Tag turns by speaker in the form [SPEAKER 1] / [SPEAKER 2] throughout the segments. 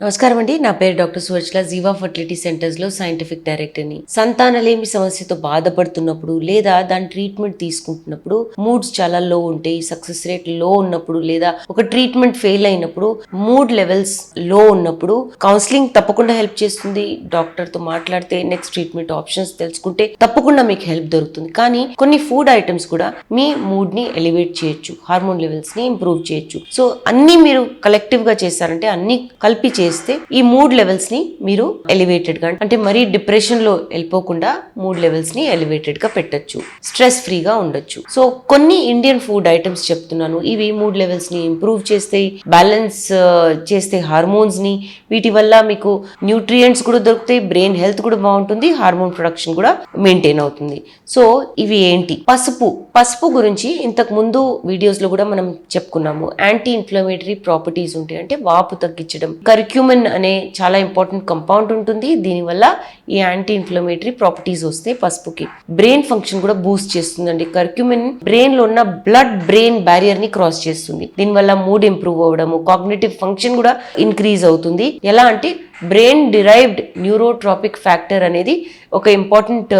[SPEAKER 1] నమస్కారం అండి. నా పేరు డాక్టర్ సువర్చల. జీవా ఫర్టిలిటీ సెంటర్స్లో సైంటిఫిక్ డైరెక్టర్ని. సంతానలేమి సమస్యతో బాధపడుతున్నప్పుడు లేదా దాని ట్రీట్మెంట్ తీసుకుంటున్నప్పుడు మూడ్స్ చాలా లో ఉంటాయి, సక్సెస్ రేట్ లో ఉన్నప్పుడు లేదా ఒక ట్రీట్మెంట్ ఫెయిల్ అయినప్పుడు మూడ్ లెవెల్స్ లో ఉన్నప్పుడు కౌన్సిలింగ్ తప్పకుండా హెల్ప్ చేస్తుంది. డాక్టర్తో మాట్లాడితే నెక్స్ట్ ట్రీట్మెంట్ ఆప్షన్స్ తెలుసుకుంటే తప్పకుండా మీకు హెల్ప్ దొరుకుతుంది. కానీ కొన్ని ఫుడ్ ఐటమ్స్ కూడా మీ మూడ్ని ఎలివేట్ చేయొచ్చు, హార్మోన్ లెవెల్స్ని ఇంప్రూవ్ చేయొచ్చు. సో అన్నీ మీరు కలెక్టివ్గా చేస్తారంటే అన్ని కలిపి చేస్తే ఈ మూడ్ లెవెల్స్ ని మీరు ఎలివేటెడ్ గా అంటే మరీ డిప్రెషన్ లో వెళ్ళిపోకుండా మూడ్ లెవెల్స్ ని ఎలివేటెడ్ గా పెట్టచ్చు, స్ట్రెస్ ఫ్రీగా ఉండొచ్చు. సో కొన్ని ఇండియన్ ఫుడ్ ఐటమ్స్ చెప్తున్నాను. ఇవి మూడ్ లెవెల్స్ ని ఇంప్రూవ్ చేస్తాయి, బ్యాలెన్స్ చేస్తే హార్మోన్స్ ని. వీటి వల్ల మీకు న్యూట్రియంట్స్ కూడా దొరుకుతాయి, బ్రెయిన్ హెల్త్ కూడా బాగుంటుంది, హార్మోన్ ప్రొడక్షన్ కూడా మెయింటైన్ అవుతుంది. సో ఇవి ఏంటి? పసుపు గురించి ఇంతకు ముందు వీడియోస్ లో కూడా మనం చెప్పుకున్నాము. యాంటీ ఇన్ఫ్లమేటరీ ప్రాపర్టీస్ ఉంటాయి, అంటే వాపు తగ్గించడం. కర్క్యూమిన్ అనే చాలా ఇంపార్టెంట్ కంపౌండ్ ఉంటుంది, దీనివల్ల ఈ యాంటీ ఇన్ఫ్లమేటరీ ప్రాపర్టీస్ వస్తాయి పసుపుకి. బ్రెయిన్ ఫంక్షన్ కూడా బూస్ట్ చేస్తుందండి. కర్క్యూమిన్ బ్రెయిన్ లో ఉన్న బ్లడ్ బ్రెయిన్ బ్యారియర్ ని క్రాస్ చేస్తుంది, దీనివల్ల మూడ్ ఇంప్రూవ్ అవ్వడము, కాగ్నిటివ్ ఫంక్షన్ కూడా ఇంక్రీజ్ అవుతుంది. ఎలా అంటే బ్రెయిన్ డిరైవ్డ్ న్యూరోట్రాపిక్ ఫ్యాక్టర్ అనేది ఒక ఇంపార్టెంట్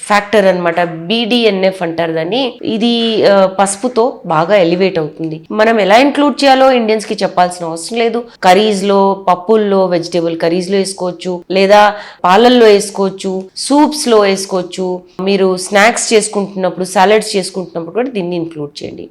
[SPEAKER 1] ఫ్యాక్టర్ అనమాట. BDNF అంటారు దాన్ని. ఇది పసుపుతో బాగా ఎలివేట్ అవుతుంది. మనం ఎలా ఇంక్లూడ్ చేయాలో ఇండియన్స్ కి చెప్పాల్సిన అవసరం లేదు. కర్రీస్ లో, పప్పుల్లో, వెజిటేబుల్ కర్రీస్ లో వేసుకోవచ్చు, లేదా పాలల్లో వేసుకోవచ్చు, సూప్స్ లో వేసుకోవచ్చు. మీరు స్నాక్స్ చేసుకుంటున్నప్పుడు, సాలడ్స్ చేసుకుంటున్నప్పుడు కూడా దీన్ని ఇంక్లూడ్ చేయండి.